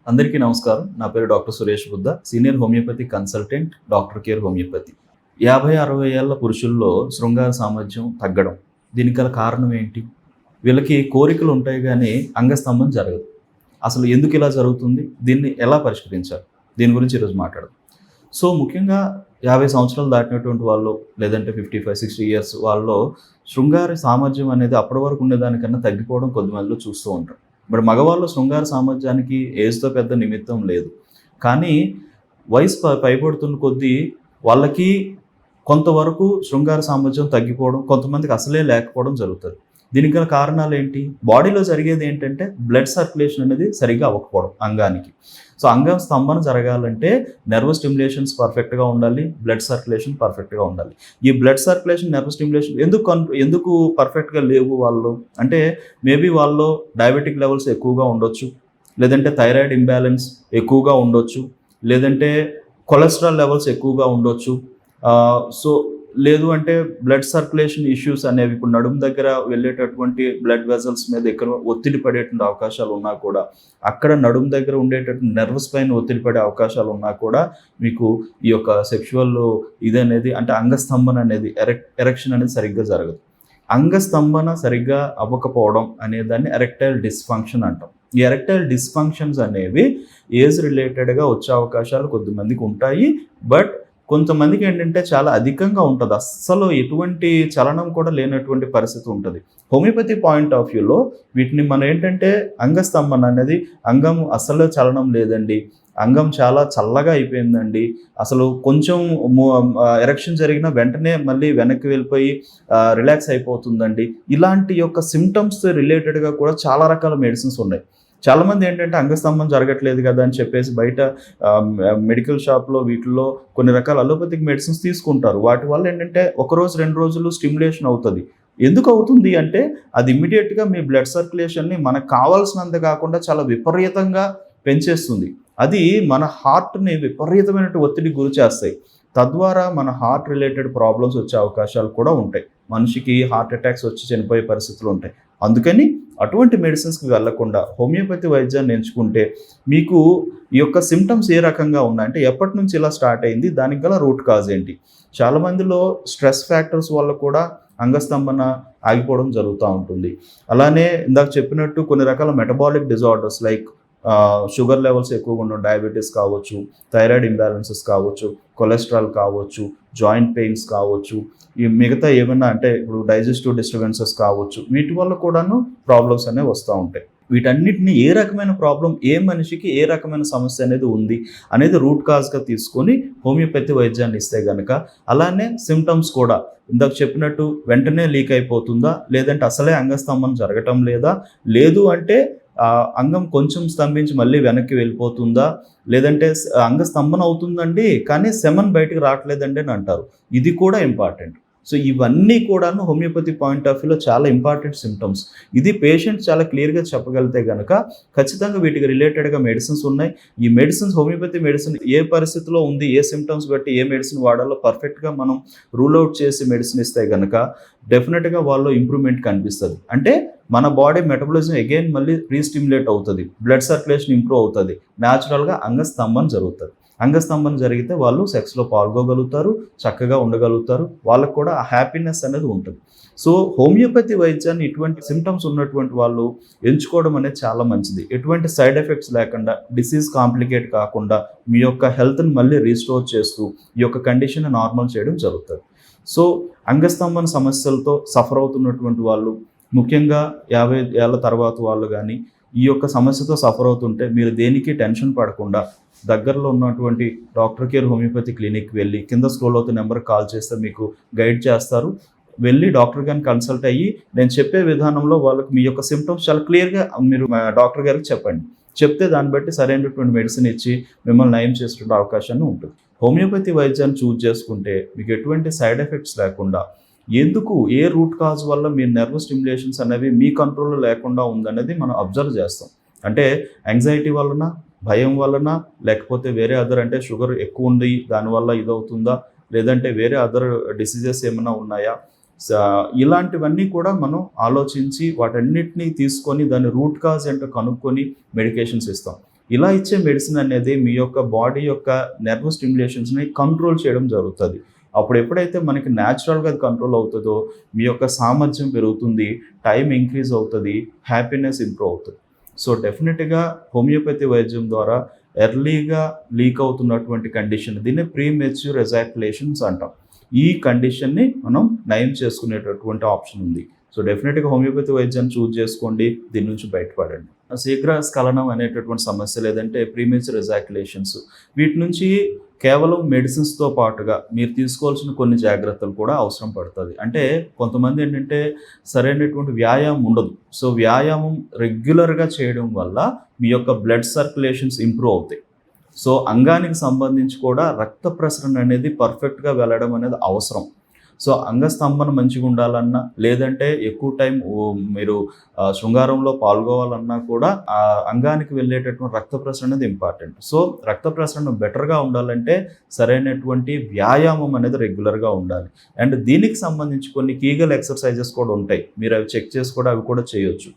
అందరికీ నమస్కారం. నా పేరు doctor Suresh Buddha. Senior homeopathy consultant, doctor care homeopathy. 50-60 ఏళ్ల పురుషుల్లో శృంగార సామర్థ్యం తగ్గడం. దీనికి గల కారణం ఏంటి? వీళ్ళకి కోరికలు ఉంటాయి గానీ అంగస్తంభన జరగదు. అసలు ఎందుకు ఇలా జరుగుతుంది? దీన్ని ఎలా పరిష్కరించాలి? దీని గురించి ఈరోజు మాట్లాడదాం. సో ముఖ్యంగా 50 సంవత్సరాలు దాటినటువంటి వాళ్ళు, లేదంటే 55, 60 ఇయర్స్ వాళ్ళలో శృంగార సామర్థ్యం అనేది అప్పటి వరకు ఉండేదానికన్నా తగ్గిపోవడం కొద్దిమందిలో చూస్తూ ఉంటాం. బట్ మగవాళ్ళు శృంగార సామర్థ్యానికి ఏజ్‌తో పెద్ద నిమిత్తం లేదు. కానీ వయసు పైబడుతున్న కొద్దీ వాళ్ళకి కొంతవరకు శృంగార సామర్థ్యం తగ్గిపోవడం, కొంతమందికి అసలే లేకపోవడం జరుగుతది. దీనికి గల కారణాలేంటి? బాడీలో జరిగేది ఏంటంటే బ్లడ్ సర్క్యులేషన్ అనేది సరిగ్గా అవ్వకపోవడం అంగానికి. సో అంగం స్తంభన జరగాలంటే నర్వ్ స్టిమ్యులేషన్స్ పర్ఫెక్ట్‌గా ఉండాలి. బ్లడ్ సర్క్యులేషన్ పర్ఫెక్ట్‌గా ఉండాలి. ఈ బ్లడ్ సర్క్యులేషన్, నర్వ్ స్టిమ్యులేషన్ ఎందుకు పర్ఫెక్ట్‌గా లేవు వాళ్ళు అంటే మేబీ వాళ్ళలో డయాబెటిక్ లెవెల్స్ ఎక్కువగా ఉండొచ్చు. లేదంటే థైరాయిడ్ ఇంబాలెన్స్ ఎక్కువగా ఉండొచ్చు. లేదంటే కొలెస్ట్రాల్ లెవెల్స్ ఎక్కువగా ఉండొచ్చు. సో లేదు అంటే బ్లడ్ సర్క్యులేషన్ ఇష్యూస్ అనేవి ఇప్పుడు నడుము దగ్గర వెళ్ళేటటువంటి బ్లడ్ వెజల్స్ మీద ఎక్కువ ఒత్తిడి పడేటువంటి అవకాశాలు ఉన్నా కూడా, అక్కడ నడుము దగ్గర ఉండేటటువంటి నెర్వ్స్ పైన ఒత్తిడి పడే అవకాశాలు ఉన్నా కూడా మీకు ఈ యొక్క సెక్షువల్ ఇదనేది అంటే అంగస్తంభన అనేది ఎరెక్షన్ అనేది సరిగ్గా జరగదు. అంగస్తంభన సరిగ్గా అవ్వకపోవడం అనే దాన్ని ఎరెక్టైల్ డిస్ఫంక్షన్ అంటాం. ఈ ఎరెక్టైల్ డిస్ఫంక్షన్స్ అనేవి ఏజ్ రిలేటెడ్‌గా వచ్చే అవకాశాలు కొద్దిమందికి ఉంటాయి. బట్ కొంతమందికి ఏంటంటే చాలా అధికంగా ఉంటది. అస్సలు ఎటువంటి చలనం కూడా లేనటువంటి పరిస్థితి ఉంటది. హోమియోపతి పాయింట్ ఆఫ్ వ్యూలో వీటిని మనం ఏంటంటే అంగస్తంభన అనేది అంగం అస్సలు చలనం లేదండి. అంగం చాలా చల్లగా అయిపోయిందండి. అసలు కొంచెం ఎరెక్షన్ జరిగిన వెంటనే మళ్ళీ వెనక్కి వెళ్ళిపోయి రిలాక్స్ అయిపోతుందండి. ఇలాంటి యొక్క సింప్టమ్స్ రిలేటెడ్‌గా కూడా చాలా రకాల మెడిసిన్స్ ఉన్నాయి. చాలామంది ఏంటంటే అంగస్తంభన జరగట్లేదు కదా అని చెప్పేసి బయట మెడికల్ షాప్‌లో వీటిల్లో కొన్ని రకాల అలోపతిక్ మెడిసిన్స్ తీసుకుంటారు. వాటి వల్ల ఏంటంటే ఒకరోజు, 2 రోజులు స్టిమ్యులేషన్ అవుతది. ఎందుకు అవుతుంది అంటే అది ఇమ్మీడియేట్‌గా మీ బ్లడ్ సర్క్యులేషన్‌ని మనకు కావాల్సినంత కాకుండా చాలా విపరీతంగా పెంచేస్తుంది. అది మన హార్ట్‌ని విపరీతమైన ఒత్తిడికి గురి చేస్తాయి. తద్వారా మన హార్ట్ రిలేటెడ్ ప్రాబ్లమ్స్ వచ్చే అవకాశాలు కూడా ఉంటాయి. మనిషికి హార్ట్ అటాక్స్ వచ్చి చనిపోయే పరిస్థితులు ఉంటాయి. అందుకని అటువంటి మెడిసిన్స్‌కి వెళ్ళకుండా హోమియోపతి వైద్యాన్ని ఎంచుకుంటే మీకు ఈ యొక్క సింప్టమ్స్ ఏ రకంగా ఉన్నాయి అంటే ఎప్పటి నుంచి ఇలా స్టార్ట్ అయింది? దానికి గల రూట్ కాజ్ ఏంటి? చాలా మందిలో స్ట్రెస్ ఫ్యాక్టర్స్ వల్ల కూడా అంగస్తంభన ఆగిపోవడం జరుగుతూ ఉంటుంది. అలానే ఇందాక చెప్పినట్టు కొన్ని రకాల metabolic disorders like sugar levels ఎక్కువగా ఉండడం, డయాబెటిస్ కావచ్చు, థైరాయిడ్ ఇంబాలెన్సెస్ కావచ్చు, కొలెస్ట్రాల్ కావచ్చు, జాయింట్ పెయిన్స్ కావచ్చు, ఈ మిగతా ఏమన్నా అంటే ఇప్పుడు డైజెస్టివ్ డిస్టర్బెన్సెస్ కావచ్చు, వీటి వల్ల కూడాను ప్రాబ్లమ్స్ అనేవి వస్తూ ఉంటాయి. వీటన్నిటిని ఏ రకమైన ప్రాబ్లం, ఏ మనిషికి ఏ రకమైన సమస్య అనేది ఉంది అనేది రూట్ కాజ్‌గా తీసుకొని హోమియోపతి వైద్యాన్ని ఇస్తే గనక, అలానే సింప్టమ్స్ కూడా ఇందాక చెప్పినట్టు వెంటనే లీక్ అయిపోతుందా? లేదంటే అసలే అంగస్తంభన జరగటం లేదా? లేదు అంటే అంగం కొంచెం స్తంభించి మళ్ళీ వెనక్కి వెళ్ళిపోతుందా? లేదంటే అంగస్తంభన అవుతుందండి కానీ సెమన్ బయటికి రావట్లేదండి అని అంటారు. ఇది కూడా ఇంపార్టెంట్. సో ఇవన్నీ కూడాను హోమియోపతి పాయింట్ ఆఫ్ వ్యూలో చాలా ఇంపార్టెంట్ సింప్టమ్స్. ఇది పేషెంట్ చాలా క్లియర్‌గా చెప్పగలిగితే గనక ఖచ్చితంగా వీటికి రిలేటెడ్‌గా మెడిసిన్స్ ఉన్నాయి. ఈ మెడిసిన్స్ హోమియోపతి మెడిసిన్ ఏ పరిస్థితిలో ఉంది, ఏ సింప్టమ్స్ బట్టి ఏ మెడిసిన్ వాడాలో పర్ఫెక్ట్‌గా మనం రూల్ ఔట్ చేసి మెడిసిన్ ఇస్తే గనక డెఫినిట్‌గా వాళ్ళలో ఇంప్రూవ్‌మెంట్ కనిపిస్తది. అంటే మన బాడీ మెటబాలిజం అగైన్ మళ్ళీ రీస్టిమ్యులేట్ అవుతది. బ్లడ్ సర్క్యులేషన్ ఇంప్రూవ్ అవుతది. న్యాచురల్‌గా అంగస్తంభన జరుగుతది. అంగస్తంభన జరిగితే వాళ్ళు సెక్స్‌లో పాల్గొగలుగుతారు, చక్కగా ఉండగలుగుతారు. వాళ్ళకి కూడా ఆ హ్యాపీనెస్ అనేది ఉంటుంది. సో హోమియోపతి వైద్యాన్ని ఇటువంటి సింప్టమ్స్ ఉన్నటువంటి వాళ్ళు ఎంచుకోవడం అనేది చాలా మంచిది. ఎటువంటి సైడ్ ఎఫెక్ట్స్ లేకుండా, డిసీజ్ కాంప్లికేట్ కాకుండా మీ యొక్క హెల్త్‌ని మళ్ళీ రీస్టోర్ చేస్తూ ఈ యొక్క కండిషన్‌ని నార్మల్ చేయడం జరుగుతది. సో అంగస్తంభన సమస్యలతో సఫర్ అవుతున్నటువంటి వాళ్ళు, ముఖ్యంగా 50 ఏళ్ల తర్వాత వాళ్ళు గానీ, ఈ యొక్క సమస్యతో సఫర్ అవుతుంటే మీరు దేనికి టెన్షన్ పడకుండా దగ్గరలో ఉన్నటువంటి డాక్టర్ కేర్ హోమియోపతి క్లినిక్‌కి వెళ్ళి కింద స్క్రోల్ అవుతున్న నెంబర్‌కి కాల్ చేస్తే మీకు గైడ్ చేస్తారు. వెళ్ళి డాక్టర్ గారిని కన్సల్ట్ అయ్యి నేను చెప్పే విధానంలో వాళ్ళకి మీ యొక్క సింప్టమ్స్ చాలా క్లియర్‌గా మీరు డాక్టర్ గారికి చెప్పండి. చెప్తే దాన్ని బట్టి సరైనటువంటి మెడిసిన్ ఇచ్చి మిమ్మల్ని నయం చేసేటువంటి అవకాశాన్ని ఉంటుంది. హోమియోపతి వైద్యాన్ని చూజ్ చేసుకుంటే మీకు ఎటువంటి సైడ్ ఎఫెక్ట్స్ లేకుండా ఎందుకు ఏ రూట్ కాజ్ వల్ల మీ నెర్వ్ స్టిమ్యులేషన్స్ అనేవి మీ కంట్రోల్‌లో లేకుండా ఉందనేది మనం అబ్జర్వ్ చేస్తాం. అంటే యాంగ్జైటీ వలన, భయం వలన, లేకపోతే వేరే అదర్ అంటే షుగర్ ఎక్కువ ఉంది దానివల్ల ఇదవుతుందా? లేదంటే వేరే అదర్ డిసీజెస్ ఏమైనా ఉన్నాయా? ఇలాంటివన్నీ కూడా మనం ఆలోచించి వాటన్నిటిని తీసుకొని దాని రూట్ కాజ్ ఏంటో కనుక్కొని మెడికేషన్స్ ఇస్తాం. ఇలా ఇచ్చే మెడిసిన్ అనేది మీ యొక్క బాడీ యొక్క నర్వ్ స్టిమ్యులేషన్స్ని కంట్రోల్ చేయడం జరుగుతుంది. అప్పుడు ఎప్పుడైతే మనకి న్యాచురల్గా అది కంట్రోల్ అవుతుందో మీ యొక్క సామర్థ్యం పెరుగుతుంది, టైం ఇంక్రీజ్ అవుతుంది, హ్యాపీనెస్ ఇంప్రూవ్ అవుతుంది. సో డెఫినెట్గా హోమియోపతి వైద్యం ద్వారా ఎర్లీగా లీక్ అవుతున్నటువంటి కండిషన్, దీన్ని ప్రీమెచ్యూర్ ఎజాక్యులేషన్స్ అంటాం. ఈ కండిషన్ని మనం నయం చేసుకునేటటువంటి ఆప్షన్ ఉంది. సో డెఫినెట్గా హోమియోపతి వైద్యాన్ని చూజ్ చేసుకోండి, దీని నుంచి బయటపడండి. శీఘ్ర స్ఖలనం అనేటటువంటి సమస్య లేదంటే ప్రీమెచ్యూర్ ఎజాక్యులేషన్స్, వీటి నుంచి కేవలం మెడిసిన్స్తో పాటుగా మీరు తీసుకోవాల్సిన కొన్ని జాగ్రత్తలు కూడా అవసరం పడుతుంది. అంటే కొంతమంది ఏంటంటే సరైనటువంటి వ్యాయామం ఉండదు. సో వ్యాయామం రెగ్యులర్గా చేయడం వల్ల మీ యొక్క బ్లడ్ సర్క్యులేషన్స్ ఇంప్రూవ్ అవుతాయి. సో అంగానికి సంబంధించి కూడా రక్త ప్రసరణ అనేది పర్ఫెక్ట్గా వెళ్ళడం అనేది అవసరం. సో అంగస్తంభన మంచిగా ఉండాలన్నా లేదంటే ఎక్కువ టైం మీరు శృంగారంలో పాల్గొవాలన్నా కూడా ఆ అంగానికి వెళ్ళేటటువంటి రక్త ప్రసరణ అనేది ఇంపార్టెంట్. సో రక్త ప్రసరణ బెటర్గా ఉండాలంటే సరైనటువంటి వ్యాయామం అనేది రెగ్యులర్గా ఉండాలి. అండ్ దీనికి సంబంధించి కొన్ని కీగల్ ఎక్సర్సైజెస్ కూడా ఉంటాయి, మీరు అవి చెక్ చేసి కూడా అవి కూడా చేయొచ్చు.